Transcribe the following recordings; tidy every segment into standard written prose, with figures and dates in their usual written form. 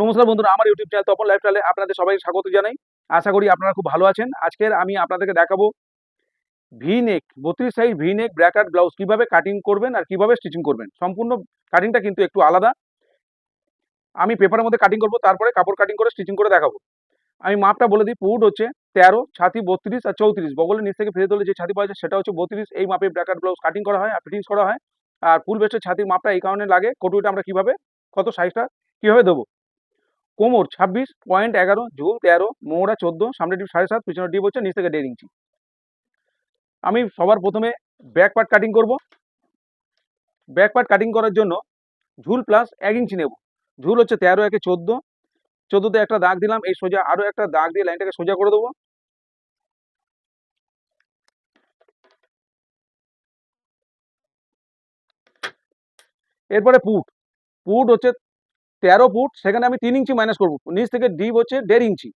নমস্কার বন্ধুরা, আমার ইউটিউব চ্যানেল তপন লাইফস্টাইলে আপনাদের সবাই স্বাগত জানাই। আশা করি আপনারা খুব ভালো আছেন। আজকের আমি আপনাদেরকে দেখাবো ভি নেক 32 সাইজ ভি নেক ব্র্যাকেট ব্লাউজ কিভাবে কাটিং করবেন আর কিভাবে স্টিচিং করবেন। সম্পূর্ণ কাটিংটা কিন্তু একটু আলাদা। আমি পেপারের মধ্যে কাটিং করব, তারপরে কাপড় কাটিং করে স্টিচিং করে দেখাবো। আমি মাপটা বলে দিই। পুট হচ্ছে 13, ছাতি 32 আর 34। বগলের নিচ থেকে ফিরে ধরলে যে ছাতি পাওয়া যায় সেটা হচ্ছে 32। এই মাপে ব্র্যাকেট ব্লাউজ কাটিং করা হয় আর ফিটিংস করা হয়। আর ফুল ভেস্টের ছাতির মাপটা এই কারণে লাগে, কটুইটা আমরা কিভাবে কত সাইজটা কিভাবে দেবো। কোমর 26.11, ঝুল 13, মোহরা 14, সামনে ডিপ 7.5, পিছনের ডিপ হচ্ছে নিচ থেকে 1.5 ইঞ্চি। আমি সবার প্রথমে ব্যাক পার্ট কাটিং করব। ব্যাক পার্ট কাটিং করার জন্য ঝুল প্লাস 1 ইঞ্চি নেব। ঝুল হচ্ছে 13, একে 14, 14তে একটা দাগ দিলাম, এই সোজা আরো একটা দাগ দিয়ে লাইনটাকে সোজা করে দেবো। এরপরে পুট, পুট হচ্ছে 13 ফুট, সেখানে আমি 3 ইঞ্চি মাইনাস করবো। নিচ থেকে ডিপ হচ্ছে 1.5 ইঞ্চি,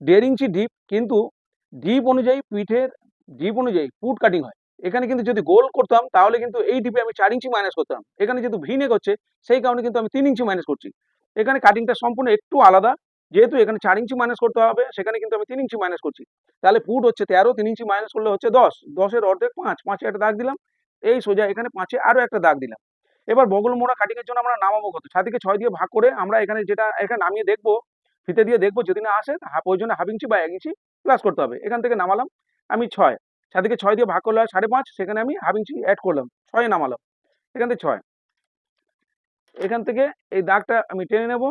1.5 ইঞ্চি ডিপ। কিন্তু ডিপ অনুযায়ী পিঠের ডিপ অনুযায়ী পুট কাটিং হয়। এখানে কিন্তু যদি গোল করতাম তাহলে কিন্তু এই ডিপে আমি 4 ইঞ্চি মাইনাস করতাম। এখানে যেহেতু ভি নেক হচ্ছে সেই কারণে কিন্তু আমি 3 ইঞ্চি মাইনাস করছি। এখানে কাটিংটা সম্পূর্ণ একটু আলাদা। যেহেতু এখানে 4 ইঞ্চি মাইনাস করতে হবে, সেখানে কিন্তু আমি 3 ইঞ্চি মাইনাস করছি। তাহলে পুট হচ্ছে 13, 3 ইঞ্চি মাইনাস করলে হচ্ছে 10, 10-এর অর্ধেক 5, 5-এ একটা দাগ দিলাম। এই সোজা এখানে 5-এ আরো একটা দাগ দিলাম। এবার বগল মোড়া কাটিং এর জন্য আমরা নামাবো কত, ছাতিকে 6 দিয়ে ভাগ করে আমরা এখানে যেটা এখানে নামিয়ে দেখবো, ফিতে দিয়ে দেখবো। যদি না আসে প্রয়োজনে হাফ ইঞ্চি বা 1 ইঞ্চি প্লাস করতে হবে। এখান থেকে নামালাম আমি 6, ছাতিকে 6 দিয়ে ভাগ করলে হয় 5.5, সেখানে আমি হাফ ইঞ্চি অ্যাড করলাম, 6-এ নামালাম। এখান থেকে 6, এখান থেকে এই দাগটা আমি টেনে নেব।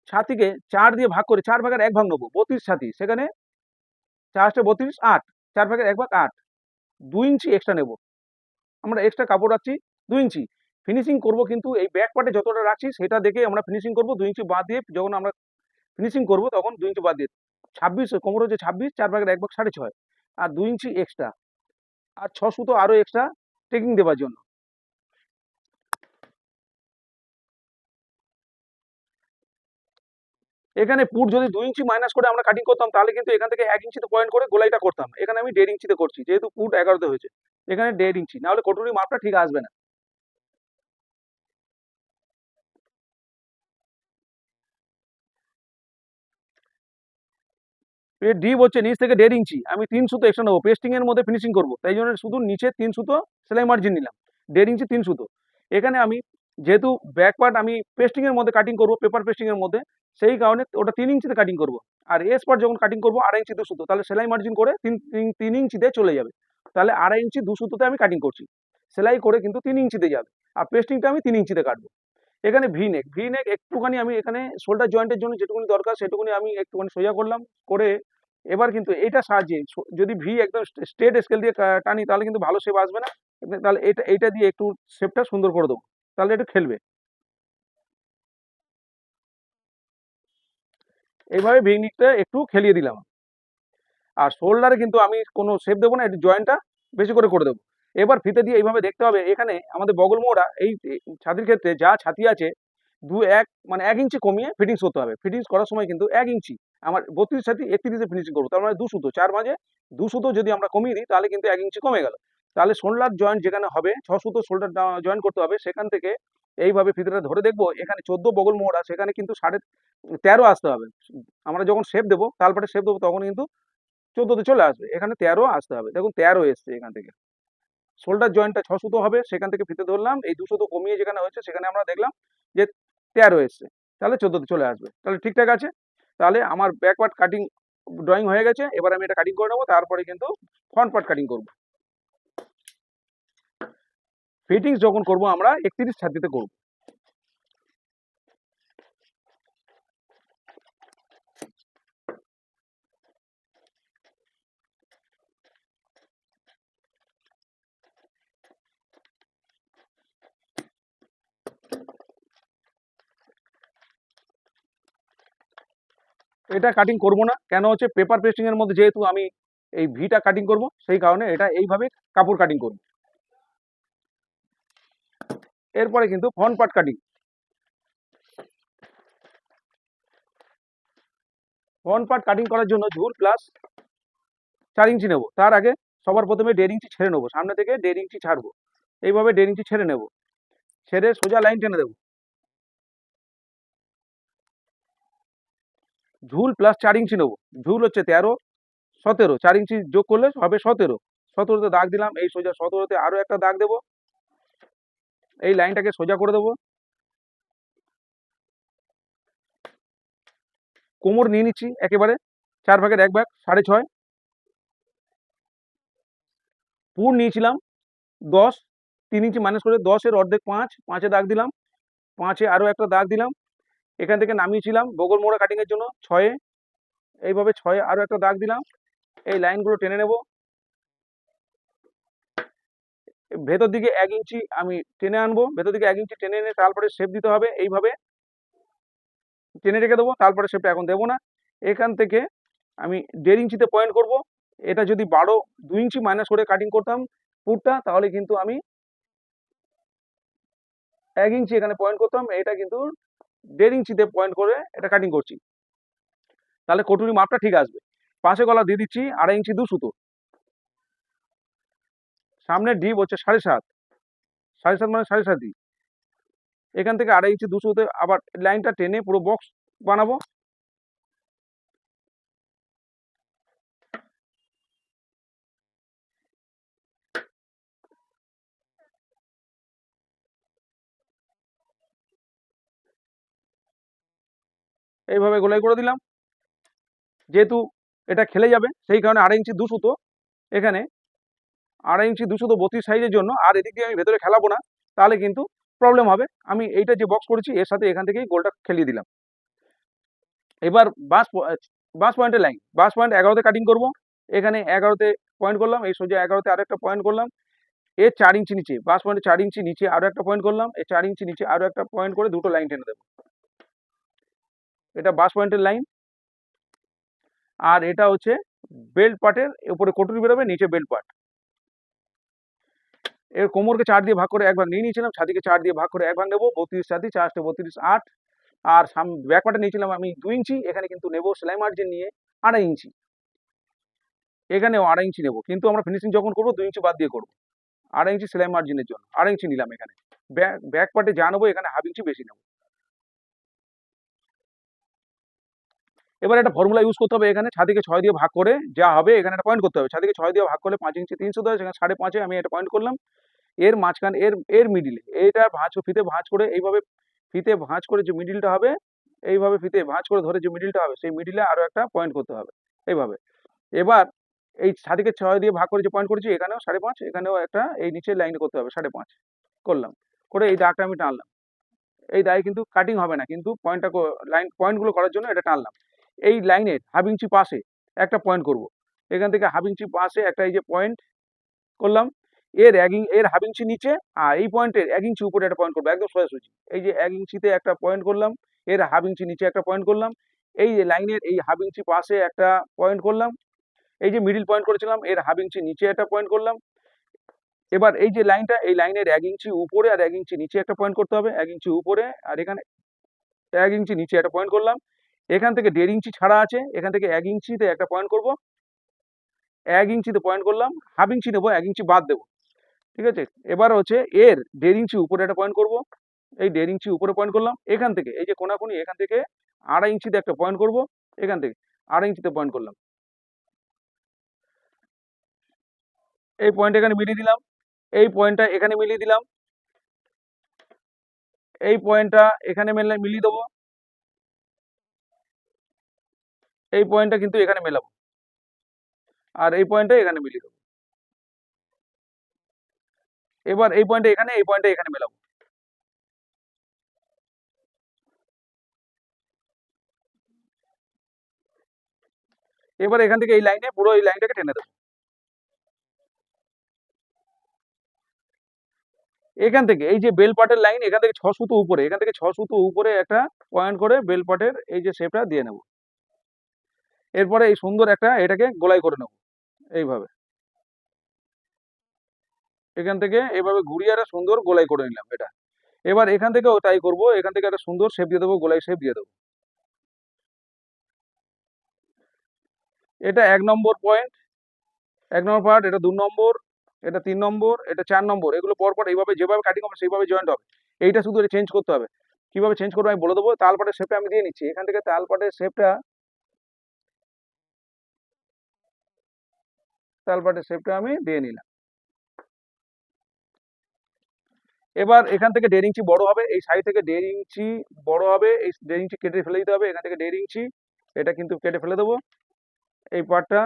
ছাতিকে 4 দিয়ে ভাগ করে 4 ভাগের 1 ভাগ নেবো। 32 ছাতি, সেখানে 4 32, 8, 4 ভাগের 1 ভাগ 8, 2 ইঞ্চি এক্সট্রা নেব। আমরা এক্সট্রা কাপড় রাখছি 2 ইঞ্চি। ফিনিশিং করব কিন্তু এই ব্যাক পার্টে যতটা রাখছি সেটা দেখে আমরা ফিনিশিং করব। 2 ইঞ্চি বাদ দিয়ে যখন আমরা ফিনিশিং করব তখন 2 ইঞ্চি বাদ দিয়ে 26, কোমর হচ্ছে 26, 4 ভাগের 1 ভাগ 6.5, আর 2 ইঞ্চি এক্সট্রা, আর 6 সুতো আরো এক্সট্রা টেকিং দেওয়ার জন্য। এখানে পুট যদি 2 ইঞ্চি মাইনাস করে আমরা কাটিং করতাম তাহলে কিন্তু এখান থেকে 1 ইঞ্চিতে পয়েন্ট করে গোলাইটা করতাম। এখানে আমি 1.5 ইঞ্চিতে করছি, যেহেতু পুট 11তে হয়েছে। এখানে 1.5 ইঞ্চি, না হলে কটুরি মাপটা ঠিক আসবে না। এর ডিপ হচ্ছে নিচ থেকে 1.5 ইঞ্চি, আমি 3 সুতো এক্সট্রা নেবো। পেস্টিং এর মধ্যে ফিনিশিং করবো, তাই জন্য শুধু নিচে 3 সুতো সেলাই মার্জিন নিলাম। 1.5 ইঞ্চি 3 সুতো। এখানে আমি যেহেতু ব্যাক পার্ট আমি পেস্টিং এর মধ্যে কাটিং করবো, পেপার পেস্টিং এর মধ্যে, সেই কারণে ওটা 3 ইঞ্চিতে কাটিং করবো। আর এস পার্ট যখন কাটিং করবো 2.5 ইঞ্চি 2 সুতো, তাহলে সেলাই মার্জিন করে 3 ইঞ্চিতে চলে যাবে। তাহলে 2.5 ইঞ্চি 2 সুতোতে আমি কাটিং করছি, সেলাই করে কিন্তু 3 ইঞ্চিতে যাবে। আর পেস্টিংটা আমি 3 ইঞ্চিতে কাটবো। এখানে ভি নেক, ভি নেক একটুখানি আমি এখানে শোল্ডার জয়েন্টের জন্য যেটুকুনি দরকার সেটুকুনি আমি একটুখানি সোজা করলাম করে। এবার কিন্তু এটা সাহায্যে যদি ভি একদম স্ট্রেট স্কেল দিয়ে টানি তাহলে কিন্তু ভালো শেপ আসবে না। তাহলে এটা দিয়ে একটু শেপটা সুন্দর করে দেবো, তাহলে একটু খেলবে। এইভাবে ভি নেকটা একটু খেলিয়ে দিলাম। আর শোল্ডারে কিন্তু আমি কোনো শেপ দেবো না, একটু জয়েন্টটা বেশি করে করে দেবো। এবার ফিতে দিয়ে এইভাবে দেখতে হবে। এখানে আমাদের বগল মোড়া এই ছাতির ক্ষেত্রে যা ছাতি আছে 1 মানে 1 ইঞ্চি কমিয়ে ফিটিংস করতে হবে। ফিটিংস করার সময় কিন্তু 1 ইঞ্চি, আমার 32 ছাতি 31-এ ফিনিশিং করবো, তার মানে 2 সুতো, 4 মাঝে 2 সুতো যদি আমরা কমিয়ে দিই তাহলে কিন্তু 1 ইঞ্চি কমে গেল। তাহলে শোল্ডার জয়েন্ট যেখানে হবে 6 সুতো শোল্ডার জয়েন্ট করতে হবে, সেখান থেকে এইভাবে ফিতেটা ধরে দেখবো এখানে 14 বগল মোড়া, সেখানে কিন্তু 13.5 আসতে হবে। আমরা যখন শেপ দেবো, তালপাটে শেপ দেবো, তখন কিন্তু 14তে চলে আসবে। এখানে 13 আসতে হবে, দেখুন 13 এসছে। এখান থেকে শোল্ডার জয়েন্টটা 6 সুতো হবে, সেখান থেকে ফিতে ধরলাম, এই 2 সুতো কমিয়ে যেখানে হয়েছে সেখানে আমরা দেখলাম যে 13 এসছে, তাহলে 14তে চলে আসবে। তাহলে ঠিকঠাক আছে। তাহলে আমার ব্যাক পার্ট কাটিং ড্রয়িং হয়ে গেছে। এবার আমি এটা কাটিং করে নেবো, তারপরে কিন্তু ফ্রন্ট পার্ট কাটিং করব। ফিটিংস যখন করব আমরা 31 ছাতিতে করব। এটা কাটিং করব না, কেন হচ্ছে পেপার পেস্টিং এর মধ্যে যেহেতু আমি এই ভিটা কাটিং করব, সেই কারণে এটা এইভাবে কাপড় কাটিং করব। এরপরে কিন্তু front part cutting. Front part cutting করার জন্য ঝুল প্লাস 4 ইঞ্চি নেব। তার আগে সবার প্রথমে 1.5 ইঞ্চি ছেড়ে নেবো, সামনে থেকে 1.5 ইঞ্চি ছাড়বো, এইভাবে 1.5 ইঞ্চি ছেড়ে নেব, ছেড়ে সোজা লাইন টেনে দেবো। ঝুল প্লাস 4 ইঞ্চি নেবো, ঝুল হচ্ছে 13, 17, 4 ইঞ্চি যোগ করলে হবে 17, 17তে দাগ দিলাম, এই সোজা 17তে আরো একটা দাগ দেবো, এই লাইনটাকে সোজা করে দেবো। কোমর নিয়ে নিচ্ছি একেবারে 4 ভাগের 1 ভাগ, 6.5। পুর নিয়েছিলাম 10, 3 ইঞ্চি মাইনাস করে 10-এর অর্ধেক 5, 5-এ দাগ দিলাম, 5-এ আরো একটা দাগ দিলাম। এখান থেকে নামিয়েছিলাম বগল মোড়া কাটিং এর জন্য 6-এ, এইভাবে 6-এ আরো একটা দাগ দিলাম। এই লাইনগুলো টেনে নেব, ভেতর দিকে 1 ইঞ্চি আমি টেনে আনবো, ভেতর দিকে 1 ইঞ্চি টেনে এনে তারপরে শেপ দিতে হবে, এইভাবে টেনে রেখে দেবো, তারপরে শেপটা এখন দেবো না। এখান থেকে আমি 1.5 ইঞ্চিতে পয়েন্ট করব। এটা যদি 2 ইঞ্চি মাইনাস করে কাটিং করতাম পুরটা, তাহলে কিন্তু আমি 1 ইঞ্চি এখানে পয়েন্ট করতাম, এটা কিন্তু 1.5 ইঞ্চিতে পয়েন্ট করে এটা কাটিং করছি, তাহলে কটুরি মাপটা ঠিক আসবে। পাশে গলা দিয়ে দিচ্ছি 2.5 ইঞ্চি 2 সুতো, সামনের ডিপ হচ্ছে 7.5, 7.5 মানে 7.5। এখান থেকে 2.5 ইঞ্চি 2 সুতোতে আবার লাইনটা টেনে পুরো বক্স বানাবো। এইভাবে গোলাই করে দিলাম, যেহেতু এটা খেলে যাবে সেই কারণে 2.5 ইঞ্চি 2 সুতো, এখানে 2.5 ইঞ্চি 2 সুতো 32 সাইজের জন্য, আর এদিক দিয়ে আমি ভেতরে খেলাবো না, তাহলে কিন্তু প্রবলেম হবে। আমি এইটা যে বক্স করেছি এর সাথে এখান থেকেই গোলটা খেলিয়ে দিলাম। এবার বাস পয়েন্টের লাইন, বাস পয়েন্ট 11তে কাটিং করব, এখানে 11তে পয়েন্ট করলাম, এই সোজা 11তে আরেকটা পয়েন্ট করলাম, এর 4 ইঞ্চি নিচে, বাস পয়েন্টে 4 ইঞ্চি নিচে আরো একটা পয়েন্ট করলাম, এই 4 ইঞ্চি নিচে আরো একটা পয়েন্ট করে দুটো লাইন টেনে দেবো। এটা বাস পয়েন্টের লাইন, আর এটা হচ্ছে বেল্ট পার্টের উপরে কটুরি বেরোবে, নিচে বেল্ট পার্ট। এর কোমরকে 4 দিয়ে ভাগ করে 1 ভাগ নিয়ে নিয়েছিলাম, ছাতিকে 4 দিয়ে ভাগ করে 1 ভাগ নেবো, 32 ছাতি 4 32 8। আর ব্যাক পার্টে নিয়েছিলাম আমি 2 ইঞ্চি, এখানে কিন্তু নেবো সেলাই মার্জিন নিয়ে 2.5 ইঞ্চি, এখানেও 2.5 ইঞ্চি নেবো, কিন্তু আমরা ফিনিশিং যখন করবো 2 ইঞ্চি বাদ দিয়ে করবো। 2.5 ইঞ্চি সেলাই মার্জিনের জন্য 2.5 ইঞ্চি নিলাম এখানে। ব্যাক পার্টে যা নেবো এখানে 1/2 ইঞ্চি বেশি নেবো। এবার একটা ফর্মুলা ইউজ করতে হবে, এখানে ছাতিকে 6 দিয়ে ভাগ করে যা হবে এখানে একটা পয়েন্ট করতে হবে, ছাতিকে 6 দিয়ে ভাগ করলে 5 ইঞ্চি 300 দেয়, সেখানে 5.5-এ আমি এটা পয়েন্ট করলাম। এর মাঝখানে এর মিডিলে এইটা ফিতে ভাঁজ করে, এইভাবে ফিতে ভাঁজ করে যে মিডিলটা হবে, এইভাবে ফিতে ভাঁজ করে ধরে যে মিডিলটা হবে সেই মিডিলে আরো একটা পয়েন্ট করতে হবে এইভাবে। এবার এই ছাতিকে 6 দিয়ে ভাগ করে যে পয়েন্ট করেছি এখানেও 5.5, এখানেও একটা এই নিচের লাইনে করতে হবে 5.5 করলাম, করে এই দাগটা আমি টানলাম। এই দাগে কিন্তু কাটিং হবে না, কিন্তু পয়েন্টগুলো করার জন্য এটা টানলাম। এই লাইনের 1/2 ইঞ্চি পাশে একটা পয়েন্ট করব, এখান থেকে 1/2 ইঞ্চি পাশে একটা এই যে পয়েন্ট করলাম, এর 1/2 ইঞ্চি নিচে, আর এই পয়েন্টের 1 ইঞ্চি উপরে একটা পয়েন্ট করবো, একদম সোজাসুজি। এই যে 1 ইঞ্চিতে একটা পয়েন্ট করলাম, এর 1/2 ইঞ্চি নিচে একটা পয়েন্ট করলাম, এই যে লাইনের এই 1/2 ইঞ্চি পাশে একটা পয়েন্ট করলাম, এই যে মিডিল পয়েন্ট করেছিলাম এর 1/2 ইঞ্চি নিচে একটা পয়েন্ট করলাম। এবার এই যে লাইনটা, এই লাইনের 1 ইঞ্চি উপরে আর 1 ইঞ্চি নিচে একটা পয়েন্ট করতে হবে, 1 ইঞ্চি উপরে আর এখানে 1 ইঞ্চি নিচে একটা পয়েন্ট করলাম। এখান থেকে 1.5 ইঞ্চি ছাড়া আছে, এখান থেকে 1 ইঞ্চিতে একটা পয়েন্ট করব, 1 ইঞ্চিতে পয়েন্ট করলাম, 1/2 ইঞ্চি নেবো, 1 ইঞ্চি বাদ দেবো, ঠিক আছে। এবার হচ্ছে এর 1.5 ইঞ্চি উপরে একটা পয়েন্ট করব, এই 1.5 ইঞ্চি উপরে পয়েন্ট করলাম, এখান থেকে এই যে কোনাকুনি এখান থেকে 2.5 ইঞ্চিতে একটা পয়েন্ট করব, এখান থেকে 2.5 ইঞ্চিতে পয়েন্ট করলাম, এই পয়েন্ট এখানে মিলিয়ে দিলাম, এই পয়েন্টটা এখানে মিলিয়ে দিলাম, এই পয়েন্টটা এখানে মিলিয়ে দেবো, এই পয়েন্টটা কিন্তু এখানে মেলাবো, আর এই পয়েন্টটা এখানে মিলিয়ে দেবো। এবার এই পয়েন্টটা এখানে, এই পয়েন্টটা এখানে মেলাবো। এবার এখান থেকে এই লাইনে পুরো এই লাইনটাকে টেনে দেবো, এখান থেকে এই যে বেল পাটের লাইন, এখান থেকে 6 সুতো উপরে, এখান থেকে 6 সুতো উপরে একটা পয়েন্ট করে বেল পাটের এই যে শেপটা দিয়ে নেব। এরপরে এই সুন্দর একটা এটাকে গোলাই করে নেব এইভাবে, এখান থেকে এইভাবে ঘুরিয়ে একটা সুন্দর গোলাই করে নিলাম এটা। এবার এখান থেকেও তাই করব, এখান থেকে একটা সুন্দর শেপ দিয়ে দেবো, গোলাই শেপ দিয়ে দেবো। এটা 1 নম্বর পয়েন্ট, 1 নম্বর পার্ট, এটা 2 নম্বর, এটা 3 নম্বর, এটা 4 নম্বর, এগুলো পরপর এইভাবে যেভাবে কাটিং হবে সেইভাবে জয়েন্ট হবে। এইটা শুধু এটা চেঞ্জ করতে হবে। কিভাবে চেঞ্জ করবো আমি বলে দেবো। তালপাটের শেপটা আমি দিয়ে নিচ্ছি। এখান থেকে তালপাটের শেপটা আমি দিয়ে নিলাম। এবার এখান থেকে 1.5 ইঞ্চি বড় হবে, এই সাইড থেকে 1.5 ইঞ্চি বড় হবে, এই 1.5 ইঞ্চি কেটে ফেলে দিতে হবে। এখান থেকে 1.5 ইঞ্চি এটা কিন্তু কেটে ফেলে দেবো। এই পার্টটা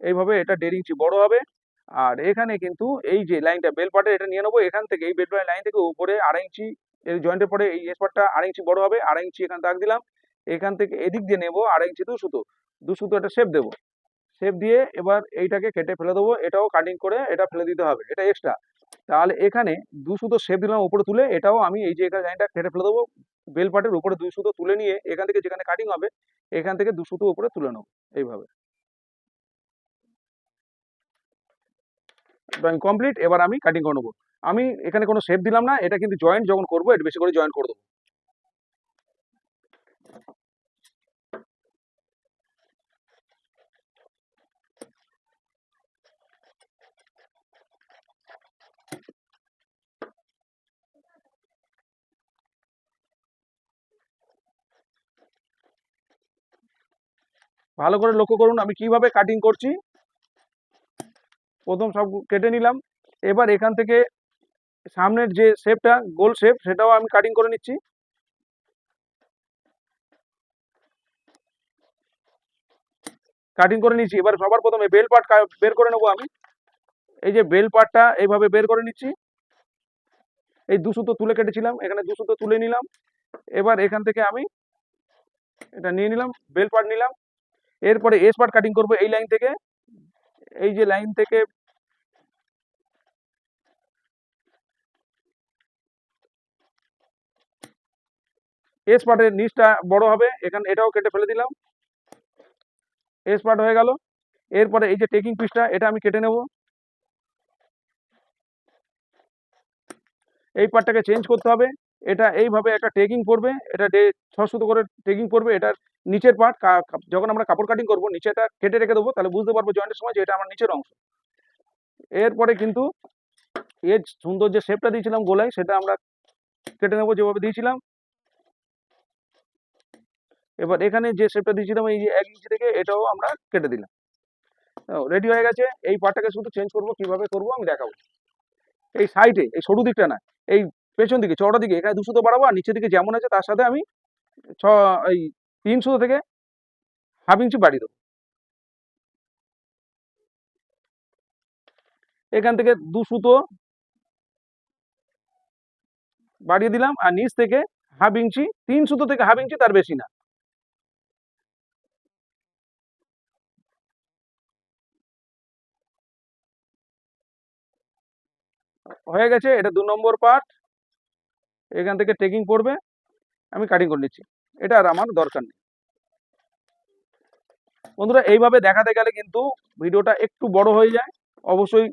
এইভাবে এটা 1.5 ইঞ্চি বড় হবে। আর এখানে কিন্তু এই যে লাইনটা বেল পার্টে এটা নিয়ে নেবো। এখান থেকে এই বেল পার্টের লাইন থেকে উপরে 2.5 ইঞ্চি, এই জয়েন্টের পরে এই স্পটটা 2.5 ইঞ্চি বড় হবে। 2.5 ইঞ্চি এখানে দাগ দিলাম। এখান থেকে এদিক দিয়ে নেবো 2.5 ইঞ্চি দু সুতো একটা শেপ দেবো। শেপ দিয়ে এবার এইটাকে কেটে ফেলে দেবো। এটাও কাটিং করে এটা ফেলে দিতে হবে, এটা এক্সট্রা। তাহলে এখানে 2 সুতো শেপ দিলাম উপরে তুলে, এটাও আমি এই যে এখানে লাইনটা কেটে ফেলে দেবো। বেল পার্টের উপরে 2 সুতো তুলে নিয়ে এখান থেকে যেখানে কাটিং হবে এখান থেকে 2 সুতো উপরে তুলে নেবো এইভাবে। Drawing complete. এবার আমি কাটিং করে নেবো। আমি এখানে কোনো শেপ দিলাম না, এটা কিন্তু জয়েন্ট যখন করবো এটা বেশি করে জয়েন্ট করে দেবো। ভালো করে লক্ষ্য করুন আমি কিভাবে কাটিং করছি। প্রথম সব কেটে নিলাম। এবার এখান থেকে সামনের যে শেপটা গোল শেপ সেটাও আমি কাটিং করে নিচ্ছি। কাটিং করে নিচ্ছি। এবার সবার প্রথমে বেল পার্ট বের করে নেবো আমি। এই যে বেল পার্টটা এইভাবে বের করে নিচ্ছি। এই 2 সুতো তুলে কেটেছিলাম, এখানে 2 সুতো তুলে নিলাম। এবার এখান থেকে আমি এটা নিয়ে নিলাম, বেল পার্ট নিলাম। এরপরে এস পার্ট কাটিং করবো এই লাইন থেকে। এই যে লাইন থেকে এস পার্টের নিচটা বড় হবে, এখানে এটাও কেটে ফেলে দিলাম। এস পার্ট হয়ে গেল। এরপরে এই যে টেকিং পিসটা এটা আমি কেটে নেব। এই পার্টটাকে চেঞ্জ করতে হবে। এটা এইভাবে একটা টেকিং পড়বে, এটা 6 সুতো করে টেকিং পড়বে। এটার নিচের পার্ট যখন আমরা কাপড় কাটিং করবো নিচেটা কেটে রেখে দেবো, তাহলে বুঝতে পারবো জয়েন্টের সময় যে এটা আমার নিচের অংশ। এরপরে কিন্তু এর সুন্দর যে শেপটা দিয়েছিলাম গোলায় সেটা আমরা কেটে নেবো যেভাবে দিয়েছিলাম। এবার এখানে যে শেপটা দিয়েছিলাম এই যে 1 ইঞ্চি থেকে এটাও আমরা কেটে দিলাম। রেডি হয়ে গেছে। এই পার্টটাকে শুধু চেঞ্জ করবো, কিভাবে করবো আমি দেখাবো। এই সাইডে এই সরু দিকটা না, এই পেছন দিকে চওড়া দিকে এখানে 2 সুতো বাড়াবো, আর নিচের দিকে যেমন আছে তার সাথে আমি এই 3 সুতো থেকে হাফ ইঞ্চি বাড়িয়ে দেবো। এখান থেকে 2 সুতো বাড়িয়ে দিলাম, আর নিচ থেকে হাফ ইঞ্চি, 3 সুতো থেকে হাফ ইঞ্চি, তার বেশি না। হয়ে গেছে। এটা 2 নম্বর পার্ট। এখান থেকে টেকিং পড়বে, আমি কাটিং করে নিচ্ছি। এটা আর আমার দরকার নেই। বন্ধুরা এইভাবে দেখাতে গেলে কিন্তু ভিডিওটা একটু বড় হয়ে যায়। অবশ্যই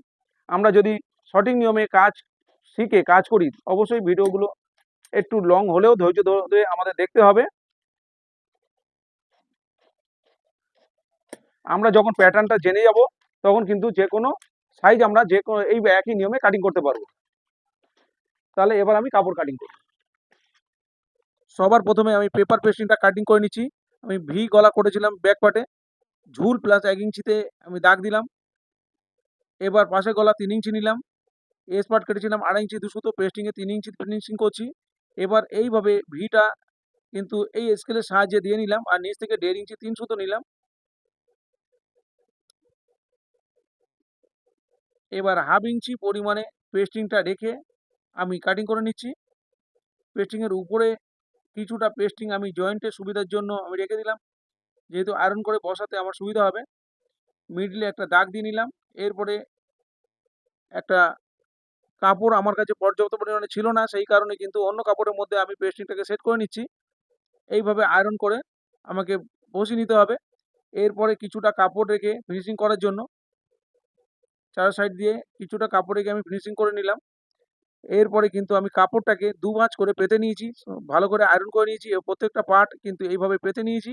আমরা যদি সঠিক নিয়মে কাজ শিখে কাজ করি অবশ্যই ভিডিওগুলো একটু লং হলেও ধৈর্য ধরে আমাদের দেখতে হবে। আমরা যখন প্যাটার্নটা জেনে যাব তখন কিন্তু যে কোনো সাইজ আমরা যে কোনো এই একই নিয়মে কাটিং করতে পারবো। তাহলে এবার আমি কাপড় কাটিং করব। সবার প্রথমে আমি পেপার পেস্টিংটা কাটিং করে নিচ্ছি। আমি ভি গলা করেছিলাম ব্যাক পার্টে, ঝুল প্লাস 1 ইঞ্চিতে আমি দাগ দিলাম। এবার পাশে গলা 3 ইঞ্চি নিলাম। এস পার্ট কেটেছিলাম 2.5 ইঞ্চি 2 সুতো, পেস্টিংয়ে 3 ইঞ্চি ফিনিশিং করছি। এবার এইভাবে ভিটা কিন্তু এই স্কেলের সাহায্যে দিয়ে নিলাম, আর নিচ থেকে 1.5 ইঞ্চি 3 সুতো নিলাম। এবার হাফ ইঞ্চি পরিমাণে পেস্টিংটা রেখে আমি কাটিং করে নিচ্ছি। পেস্টিংয়ের উপরে কিছুটা পেস্টিং আমি জয়েন্টের সুবিধার জন্য আমি রেখে দিলাম, যেহেতু আয়রন করে বসাতে আমার সুবিধা হবে। মিডলে একটা দাগ দিয়ে নিলাম। এরপরে একটা কাপড় আমার কাছে পর্যাপ্ত পরিমাণে ছিল না, সেই কারণে কিন্তু অন্য কাপড়ের মধ্যে আমি পেস্টিংটাকে সেট করে নিচ্ছি। এইভাবে আয়রন করে আমাকে বসিয়ে নিতে হবে। এরপরে কিছুটা কাপড় রেখে ফিনিশিং করার জন্য চার সাইড দিয়ে কিছুটা কাপড় রেখে আমি ফিনিশিং করে নিলাম। এরপরে কিন্তু আমি কাপড়টাকে 2 ভাঁজ করে পেতে নিয়েছি, ভালো করে আয়রন করে নিয়েছি। প্রত্যেকটা পার্ট কিন্তু এইভাবে পেতে নিয়েছি।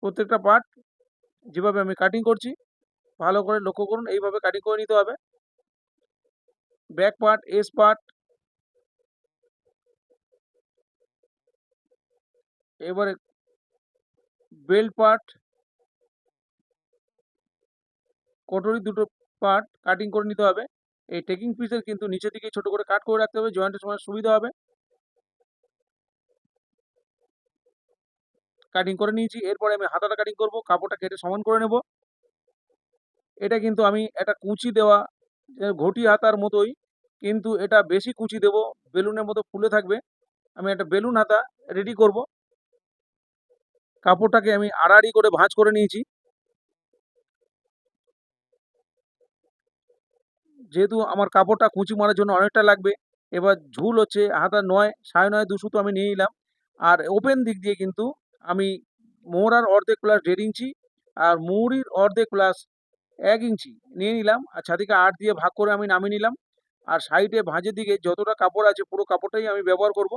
প্রত্যেকটা পার্ট যেভাবে আমি কাটিং করছি ভালো করে লক্ষ্য করুন, এইভাবে কাটিং করে নিতে হবে। ব্যাক পার্ট, এস পার্ট, এবারে বেল্ট পার্ট, কটরি দুটো পার্ট কাটিং করে নিতে হবে। এই টেকিং পিসের কিন্তু নিচের দিকে ছোট করে কাট করে রাখতে হবে, জয়েন্টের সময় সুবিধা হবে। কাটিং করে নিয়েছি, এরপরে আমি হাতাটা কাটিং করব, কাপড়টা কেটে সমান করে নেব। এটা কিন্তু আমি একটা কুঁচি দেওয়া ঘটি হাতার মতোই, কিন্তু এটা বেশি কুঁচি দেব, বেলুনের মতো ফুলে থাকবে। আমি একটা বেলুন হাতা রেডি করব। কাপড়টাকে আমি আড়াআড়ি করে ভাঁজ করে নিয়েছি। যেহেতু আমার কাপড়টা কুঁচি মারার জন্য অনেকটা লাগবে, এবার ঝুল হচ্ছে হাতা 9, 9.5 2 সুতো আমি নিয়ে নিলাম। আর ওপেন দিক দিয়ে কিন্তু আমি মোহরার অর্ধেক প্লাস 1.5 ইঞ্চি আর মৌরির অর্ধেক প্লাস 1 ইঞ্চি নিয়ে নিলাম, আর ছাতিকে 8 দিয়ে ভাগ করে আমি নামিয়ে নিলাম। আর সাইডে ভাঁজের দিকে যতটা কাপড় আছে পুরো কাপড়টাই আমি ব্যবহার করব,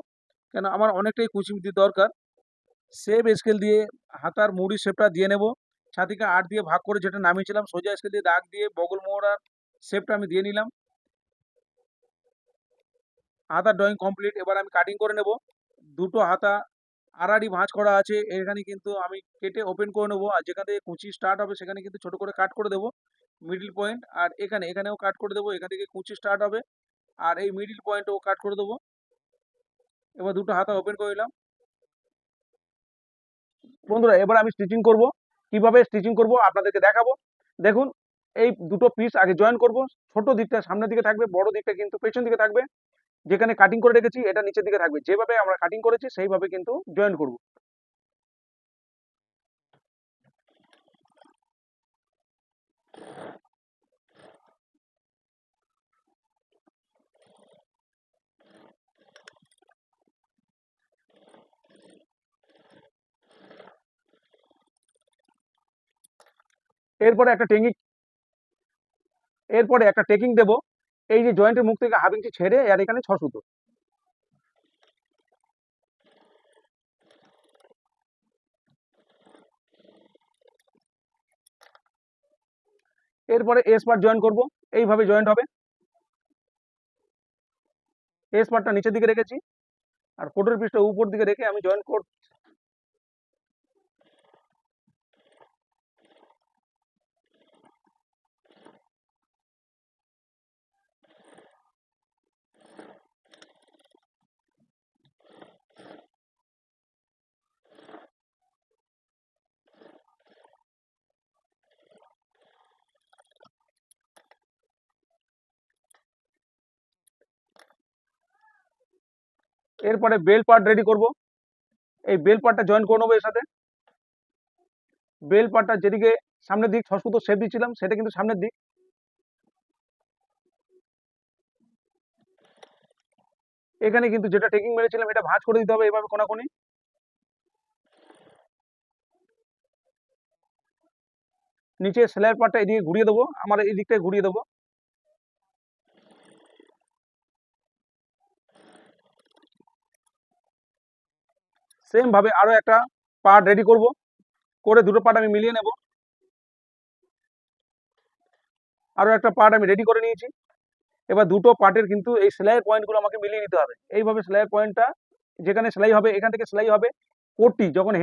কেন আমার অনেকটাই কুচি দরকার। সেম স্কেল দিয়ে হাতার মুড়ির শেপটা দিয়ে নেব। ছাতিকে 8 দিয়ে ভাগ করে যেটা নামিয়েছিলাম, সোজা স্কেল দিয়ে দাগ দিয়ে বগল মোহরার শেপটা আমি দিয়ে নিলাম। হাতার ড্রয়িং কমপ্লিট, এবার আমি কাটিং করে নেব। দুটো হাতা আড়াআড়ি ভাঁজ করা আছে, এখানে কিন্তু আমি কেটে ওপেন করে নেব। আর যেখান থেকে কুচি স্টার্ট হবে সেখানে কিন্তু ছোট করে কাট করে দেবো মিডল পয়েন্ট, আর এখানেও কাট করে দেবো। এখান থেকে কুচি স্টার্ট হবে আর এই মিডল পয়েন্টও কাট করে দেবো। এবার দুটো হাতা ওপেন করে নিলাম। বন্ধুরা, এবার আমি স্টিচিং করব। কিভাবে স্টিচিং করব আপনাদেরকে দেখাবো। দেখুন, এই দুটো পিস আগে জয়েন করব। ছোট দিকটা সামনের দিকে থাকবে, বড় দিকটা কিন্তু পেছন দিকে থাকবে। যেখানে কাটিং করে রেখেছি এটা নিচের দিকে থাকবে, যেভাবে আমরা কাটিং করেছি সেইভাবে কিন্তু জয়েন করব। এরপরে একটা টেকিং দেব। এই যে জয়েন্টের মুখ থেকে 1/2 ইঞ্চি ছেড়ে আর এখানে 6 সুতো। এরপরে এস পার্ট জয়েন করব, এইভাবে জয়েন্ট হবে। এস পার্টটা নিচের দিকে রেখেছি আর কোটের পিসটা উপর দিকে রেখে আমি জয়েন করব। এরপরে বেল পার্ট রেডি করব। এই বেল পার্টটা জয়েন করে নেবো এর সাথে। বেল পার্টটা যেদিকে সামনের দিক 6 সুতো শেপ দিয়েছিলাম সেটা কিন্তু সামনের দিক। এখানে কিন্তু যেটা টেকিং মেরেছিলাম এটা ভাঁজ করে দিতে হবে এভাবে কোনাকুনি। নিচে সেলাইয়ের পার্টটা এদিকে ঘুরিয়ে দেবো, আমার এই দিকটায় ঘুরিয়ে দেবো। সেম ভাবে আরো একটা পার্ট রেডি করব, করে দুটো পার্ট আমি মিলিয়ে নেব। আরো একটা পার্ট আমি রেডি করে নিয়েছি। এবার দুটো পার্টের কিন্তু এই সেলাইয়ের পয়েন্টগুলো আমাকে মিলিয়ে নিতে হবে। এইভাবে সেলাইয়ের পয়েন্টটা যেখানে সেলাই হবে এখান থেকে সেলাই হবে। পট্টি যখন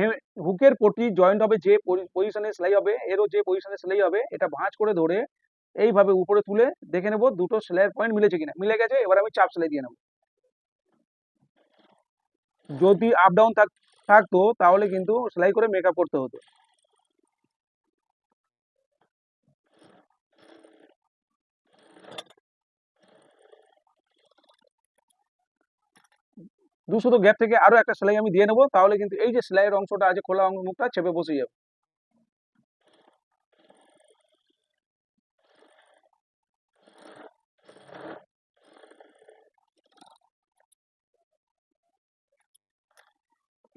হুকের পট্টি জয়েন্ট হবে, যে পজিশনে সেলাই হবে এরও যে পজিশনে সেলাই হবে, এটা ভাঁজ করে ধরে এইভাবে উপরে তুলে দেখে নেব দুটো সেলাইয়ের পয়েন্ট মিলেছে কিনা। মিলে গেছে, এবার আমি চাপ সেলাই দিয়ে নেব। যদি আপ ডাউন থাকতো তাহলে কিন্তু সেলাই করে মেকআপ করতে হতো। দুশো গ্যাপ থেকে আরো একটা সেলাই আমি দিয়ে নেবো, তাহলে কিন্তু এই যে সেলাইয়ের অংশটা আছে খোলা মুখটা চেপে বসে যাবে।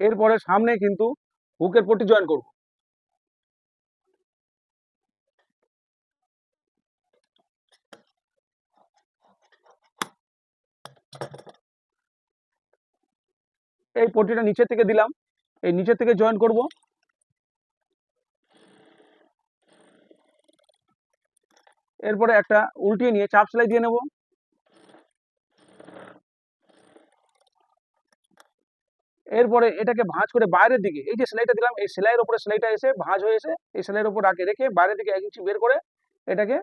এরপরে সামনে কিন্তু হুকের পট্টি জয়েন করব। এই পট্টিটা নিচে থেকে দিলাম, এই নিচে থেকে জয়েন করব। এরপরে একটা উল্টিয়ে নিয়ে চাপ সেলাই দিয়ে নেব। এরপরে এটাকে ভাঁজ করে বাইরের দিকে, এই যে সেলাইটা দিলাম এই সেলাইয়ের উপরে সেলাইটা এসে ভাঁজ হয়ে এসে এই সেলাইয়ের উপর রেখে বাইরের দিকে 1 ইঞ্চি বের করে এটাকে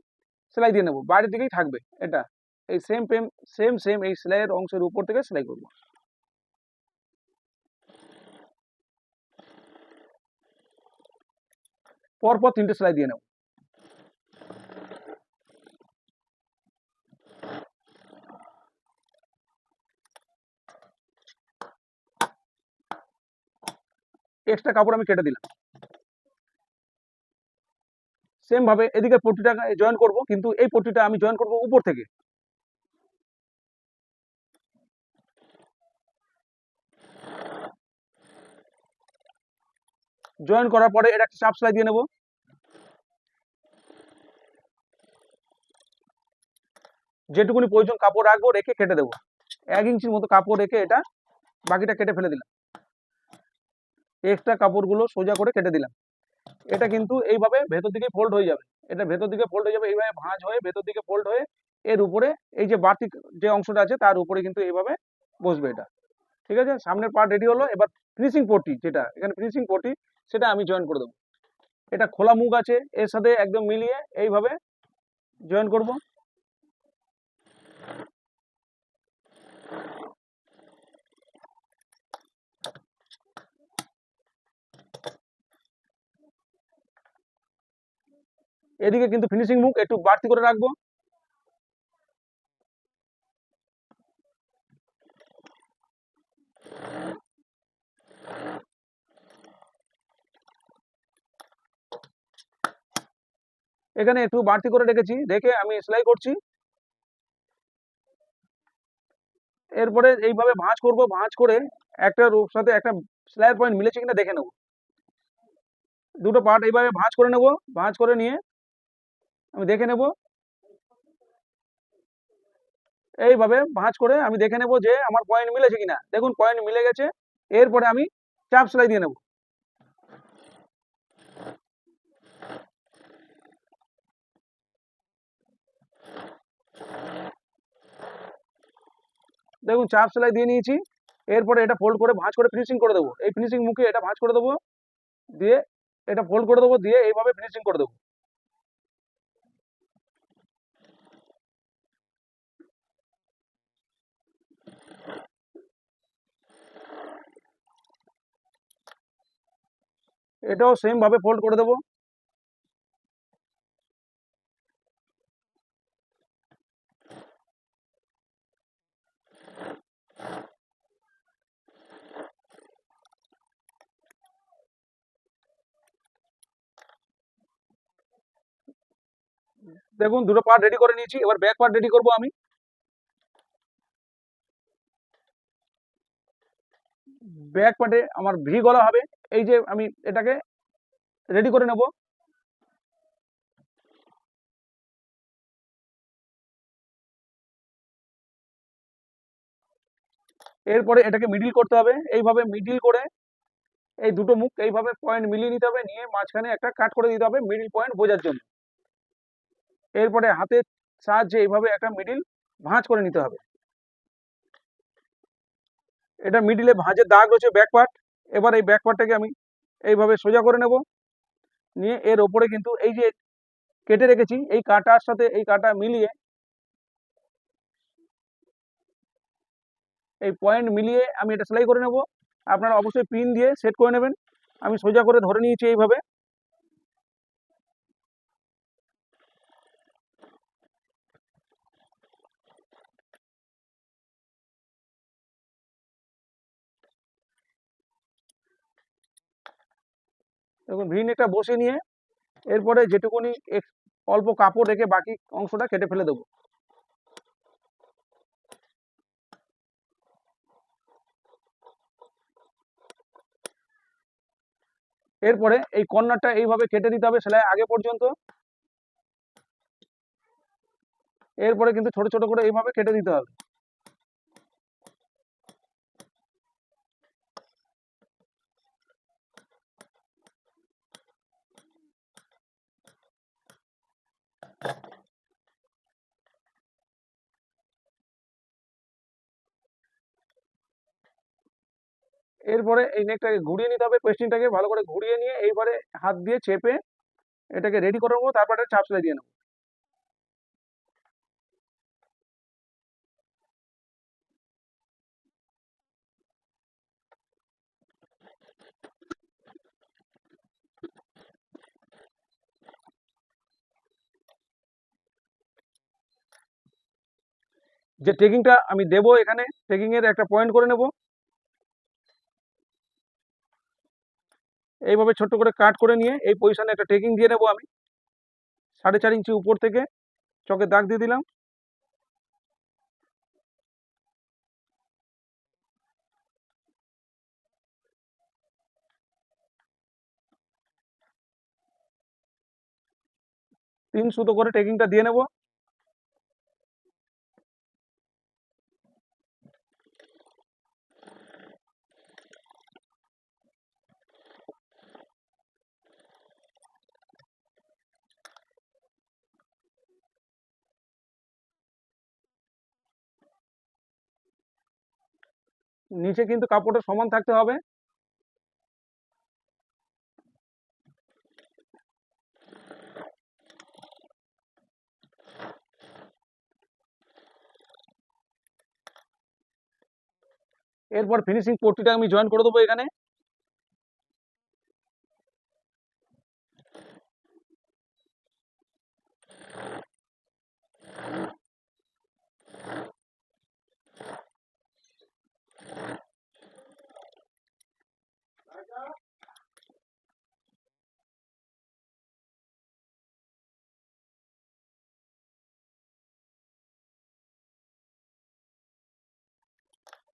সেলাই দিয়ে নেব, বাইরের দিকেই থাকবে এটা। এই সেম এই সেলাইয়ের অংশের উপর থেকে সেলাই করব। পরপর 3টে সেলাই দিয়ে নেব। এক্সট্রা কাপড় আমি কেটে দিলাম। সেম ভাবে এদিকে পট্টিটা জয়েন করব, কিন্তু এই পট্টিটা আমি জয়েন করব উপর থেকে। জয়েন করার পরে এটা একটা চাপ সেলাই দিয়ে নেব। যেটুকুনি প্রয়োজন কাপড় রাখবো, রেখে কেটে দেবো। 1 ইঞ্চির মতো কাপড় রেখে এটা বাকিটা কেটে ফেলে দিলাম। এক্সট্রা কাপড়গুলো সোজা করে কেটে দিলাম। এটা কিন্তু এইভাবে ভেতর দিকে ফোল্ড হয়ে যাবে, এটা ভেতর দিকে ফোল্ড হয়ে যাবে, এইভাবে ভাঁজ হয়ে ভেতর দিকে ফোল্ড হয়ে এর উপরে এই যে বাড়তি যে অংশটা আছে তার উপরে কিন্তু এইভাবে বসবে এটা। ঠিক আছে, সামনের পার্ট রেডি হলো। এবার ফিনিশিং পট্টি, যেটা এখানে ফিনিশিং পট্টি, সেটা আমি জয়েন করে দেবো। এটা খোলা মুখ আছে, এর সাথে একদম মিলিয়ে এইভাবে জয়েন করব। এদিকে কিন্তু ফিনিশিং মুখ একটু বাড়তি করে রাখবো। এখানে একটু বাড়তি করে রেখেছি, রেখে আমি সেলাই করছি। এরপরে এইভাবে ভাঁজ করব, ভাঁজ করে একটা রোর সাথে একটা সেলাইয়ের পয়েন্ট মিলেছে কিনা দেখে নেব। দুটো পার্ট এইভাবে ভাঁজ করে নেব, ভাঁজ করে নিয়ে আমি দেখে নেব। এইভাবে ভাঁজ করে আমি দেখে নেব যে আমার পয়েন্ট মিলেছে কিনা। দেখুন পয়েন্ট মিলে গেছে। এরপরে আমি চাপ সেলাই দিয়ে নেব। দেখুন চাপ সেলাই দিয়ে নিয়েছি। এরপরে এটা ফোল্ড করে ভাঁজ করে ফিনিশিং করে দেবো। এই ফিনিশিং মুখে এটা ভাঁজ করে দেবো, দিয়ে এটা ফোল্ড করে দেবো, দিয়ে এইভাবে ফিনিশিং করে দেবো। এটাও সেম ভাবে ফোল্ড করে দেবো। দেখুন দুটো পার্ট রেডি করে নিয়েছি, এবার ব্যাক পার্ট রেডি করব আমি। ব্যাক পার্টে আমার ভি গলা হবে। এই যে আমি এটাকে রেডি করে নেব। এরপরে এটাকে মিডিল করতে হবে, এইভাবে মিডিল করে এই দুটো মুখ এইভাবে পয়েন্ট মিলিয়ে নিতে হবে, নিয়ে মাঝখানে একটা কাট করে দিতে হবে মিডিল পয়েন্ট বোঝার জন্য। এরপরে হাতের সাহায্যে এইভাবে একটা মিডিল ভাঁজ করে নিতে হবে। এটা মিডিলে ভাঁজের দাগ রয়েছে ব্যাক পার্ট। এবার এই ব্যাক পার্টটাকে আমি এইভাবে সোজা করে নেব, নিয়ে এর ওপরে কিন্তু এই যে কেটে রেখেছি এই কাটার সাথে এই কাটা মিলিয়ে, এই পয়েন্ট মিলিয়ে আমি এটা সেলাই করে নেব। আপনারা অবশ্যই পিন দিয়ে সেট করে নেবেন। আমি সোজা করে ধরে নিয়েছি এইভাবে। দেখুন ভি নেকটা বসে নিয়ে এরপরে যেটুকুনি অল্প কাপড় রেখে বাকি অংশটা কেটে ফেলে দেবো। এরপরে এই কর্নারটা এইভাবে কেটে দিতে হবে সেলাই আগে পর্যন্ত। এরপরে কিন্তু ছোট ছোট করে এইভাবে কেটে দিতে হবে। এরপরে এই নেকটাকে ঘুরিয়ে নিতে হবে, পেস্টিংটাকে ভালো করে ঘুরিয়ে নিয়ে এইবারে হাত দিয়ে চেপে এটাকে রেডি করে নেবো, তারপর একটা চাপ সেলাই দিয়ে নেবো। যে টেকিংটা আমি দেবো এখানে, টেকিং এর একটা পয়েন্ট করে নেব, এইভাবে ছোট্ট করে কাট করে নিয়ে এই পজিশনে একটা টেকিং দিয়ে নেবো আমি 4.5 ইঞ্চি উপর থেকে চকে দাগ দিয়ে দিলাম। তিন সুতো করে টেকিংটা দিয়ে নেব। নিচে কিন্তু কাপড়টা সমান থাকতে হবে। এরপর ফিনিশিং পট্টিটা আমি জয়েন করে দেবো এখানে।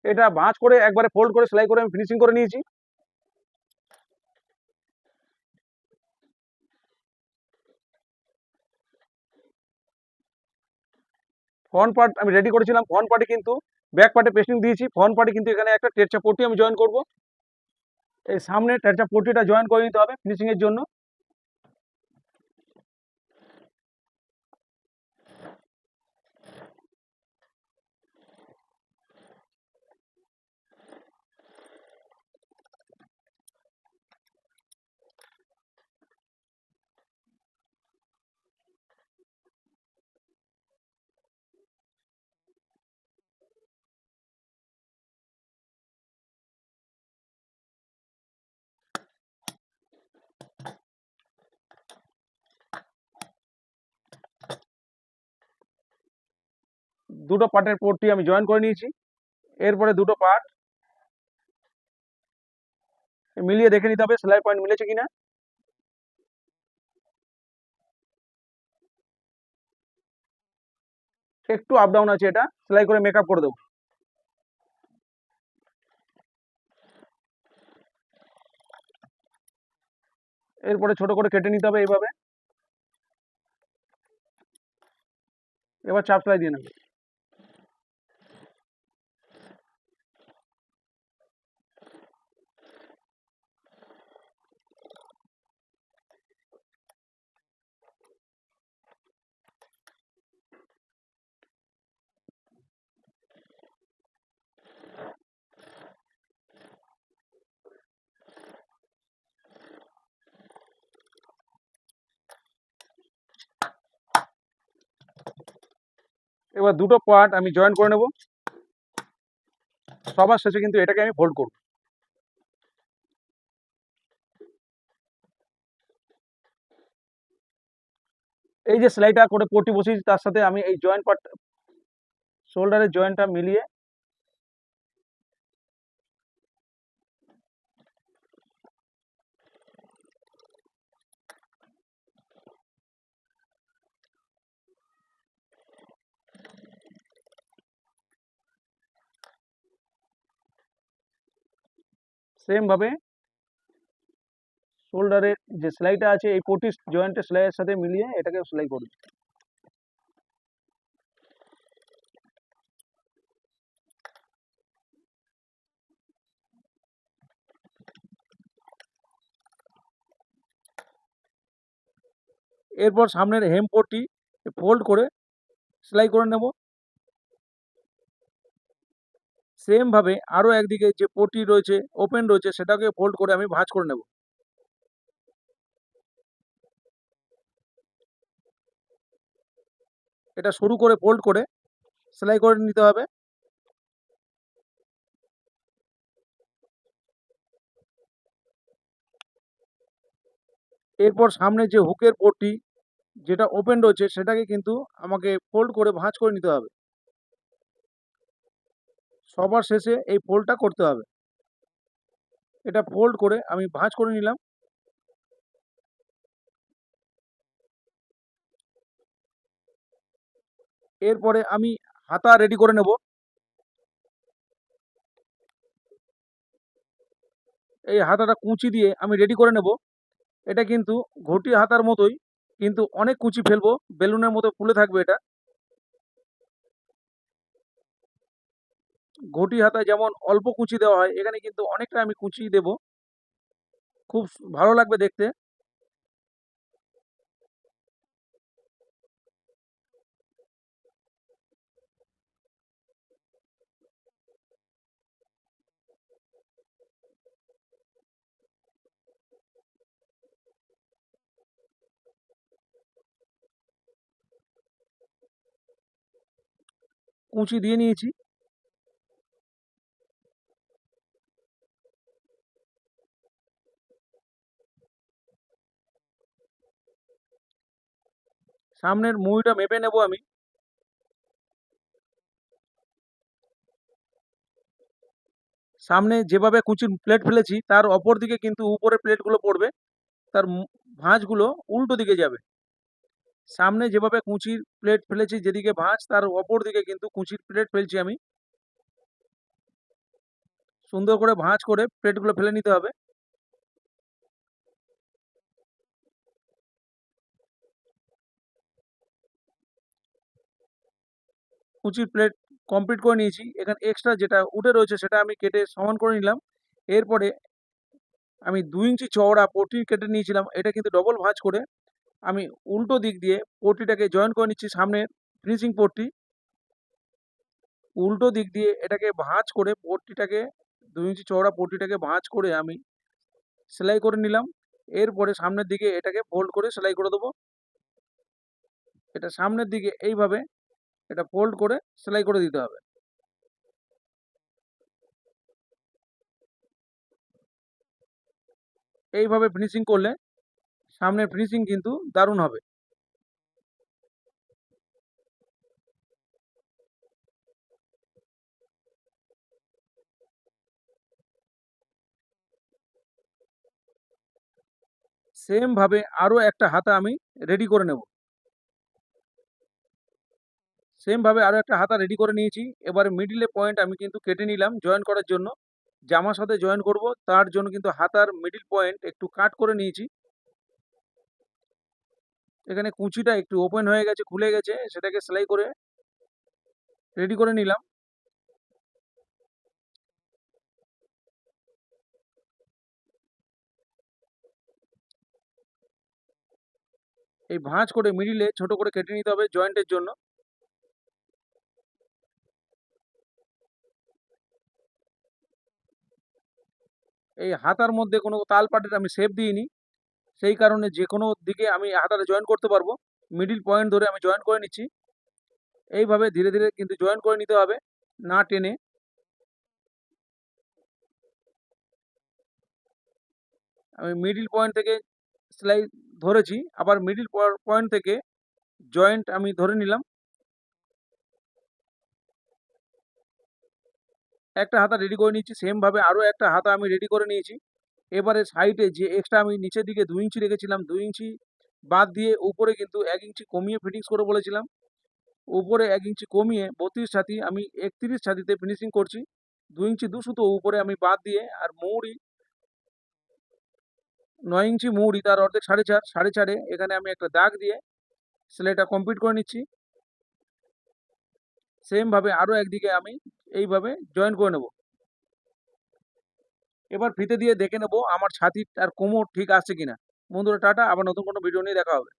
এটা ভাঁজ করে একবারে ফোল্ড করে সেলাই করে আমি ফিনিশিং করে নিয়েছি। ফ্রন্ট পার্ট আমি রেডি করেছিলাম, ফ্রন্ট পার্টে কিন্তু ব্যাক পার্টে পেস্টিং দিয়েছি, ফ্রন্ট পার্টে কিন্তু এখানে একটা টেরচা পট্টি আমি জয়েন করব। এই সামনে টেরচা পট্টিটা জয়েন করে নিতে হবে ফিনিশিং এর জন্য। দুটো পার্টের পট্টি আমি জয়েন করে নিয়েছি। এরপরে দুটো পার্ট মিলিয়ে দেখে নিতে হবে সেলাই পয়েন্ট মিলেছে কিনা। একটু আপ ডাউন আছে, এটা সেলাই করে মেকআপ করে দেবো। এরপরে ছোট করে কেটে নিতে হবে এইভাবে। এবার চাপ সেলাই দিয়ে নেবে। এবার দুটো পার্ট আমি জয়েন করে নেব। সবার শেষে কিন্তু এটাকে আমি ফোল্ড করব। এই যে সেলাইটা করে পট্টি বসিয়েছি তার সাথে আমি এই জয়েন্ট পার্ট শোল্ডারের জয়েন্টটা মিলিয়ে সেম ভাবে শোল্ডারের যে সেলাইটা আছে এই পট্টি জয়েন্টের সেলাইয়ের সাথে মিলিয়ে এটাকে সেলাই করব। এরপর সামনের হেম পট্টি ফোল্ড করে সেলাই করে নেব। সেম ভাবে আরো একদিকে যে পটি রয়েছে, ওপেন রয়েছে, সেটাকে ফোল্ড করে আমি ভাঁজ করে নেব। এটা সরু করে ফোল্ড করে সেলাই করে নিতে হবে। এরপর সামনে যে হুকের পট্টি যেটা ওপেন রয়েছে সেটাকে কিন্তু আমাকে ফোল্ড করে ভাঁজ করে নিতে হবে। সবার শেষে এই ফোল্ডটা করতে হবে। এটা ফোল্ড করে আমি ভাঁজ করে নিলাম। এরপরে আমি হাতা রেডি করে নেব। এই হাতাটা কুঁচি দিয়ে আমি রেডি করে নেব। এটা কিন্তু ঘটি হাতার মতোই, কিন্তু অনেক কুঁচি ফেলবো, বেলুনের মতো ফুলে থাকবে এটা। ঘটি হাতায় যেমন অল্প কুচি দেওয়া হয়, এখানে কিন্তু অনেকটা আমি কুচি দেব, খুব ভালো লাগবে দেখতে। কুচি দিয়ে নিয়েছি। সামনের মুড়িটা মেপে নেব আমি। সামনে যেভাবে কুচির প্লেট ফেলেছি তার অপর দিকে কিন্তু উপরে প্লেটগুলো পড়বে, তার ভাঁজগুলো উল্টো দিকে যাবে। সামনে যেভাবে কুচির প্লেট ফেলেছি, যেদিকে ভাঁজ তার অপর দিকে কিন্তু কুচির প্লেট ফেলছি আমি। সুন্দর করে ভাঁজ করে প্লেটগুলো ফেলে নিতে হবে। কুচির প্লেট কমপ্লিট করে নিয়েছি। এখানে এক্সট্রা যেটা উঠে রয়েছে সেটা আমি কেটে সমান করে নিলাম। এরপরে আমি 2 ইঞ্চি চওড়া পটি কেটে নিয়েছিলাম, এটা কিন্তু ডবল ভাঁজ করে আমি উল্টো দিক দিয়ে পট্টিটাকে জয়েন করে নিচ্ছি। সামনে ফিনিশিং পট্টি উল্টো দিক দিয়ে এটাকে ভাঁজ করে পট্টিটাকে 2 ইঞ্চি চওড়া পট্টিটাকে ভাঁজ করে আমি সেলাই করে নিলাম। এরপরে সামনের দিকে এটাকে ফোল্ড করে সেলাই করে দেবো। এটা সামনের দিকে এইভাবে এটা ফোল্ড করে সেলাই করে দিতে হবে। এইভাবে ফিনিশিং করলে সামনের ফিনিশিং কিন্তু দারুণ হবে। সেম ভাবে আরো একটা হাতা আমি রেডি করে নেব। সেম ভাবে আরো একটা হাতা রেডি করে নিয়েছি। এবারে মিডিলে পয়েন্ট আমি কিন্তু কেটে নিলাম জয়েন করার জন্য। জামার সাথে জয়েন করব, তার জন্য কিন্তু হাতার মিডিল পয়েন্ট একটু কাট করে নিয়েছি। এখানে কুচিটা একটু ওপেন হয়ে গেছে, খুলে গেছে, সেটাকে সেলাই করে রেডি করে নিলাম। এই ভাঁজ করে মিডিলে ছোট করে কেটে নিতে হবে জয়েন্টের জন্য। এই হাতার মধ্যে কোনো তালপাটের আমি শেপ দিইনি, সেই কারণে যে কোনো দিকে আমি হাতাটা জয়েন করতে পারবো। মিডিল পয়েন্ট ধরে আমি জয়েন করে নিচ্ছি। এইভাবে ধীরে ধীরে কিন্তু জয়েন করে নিতে হবে, না টেনে। আমি মিডিল পয়েন্ট থেকে সেলাই ধরেছি, আবার মিডিল পয়েন্ট থেকে জয়েন্ট আমি ধরে নিলাম। একটা হাতা রেডি করে নিয়েছি, সেম ভাবে আরো একটা হাতা আমি রেডি করে নিয়েছি। এবারে সাইডে যে এক্সট্রা আমি নিচের দিকে 2 ইঞ্চি রেখেছিলাম, 2 ইঞ্চি বাদ দিয়ে উপরে কিন্তু 1 ইঞ্চি কমিয়ে ফিটিংস করে বলেছিলাম। উপরে 1 ইঞ্চি কমিয়ে 32 ছাতি আমি 31 ছাতিতে ফিনিশিং করছি। 2 ইঞ্চি 2 সুতো উপরে আমি বাদ দিয়ে, আর মৌরি 9 ইঞ্চি মৌরি, তার অর্ধেক 4.5, 4.5 এখানে আমি একটা দাগ দিয়ে সেলাইটা কমপ্লিট করে নিচ্ছি। সেম ভাবে আরো একদিকে আমি এইভাবে জয়েন করে নেব। এবার ফিতে দিয়ে দেখে নেব আমার ছাতি আর কোমর ঠিক আসছে কিনা। বন্ধুরা টাটা, আবার নতুন কোনো ভিডিও নিয়ে দেখা হবে।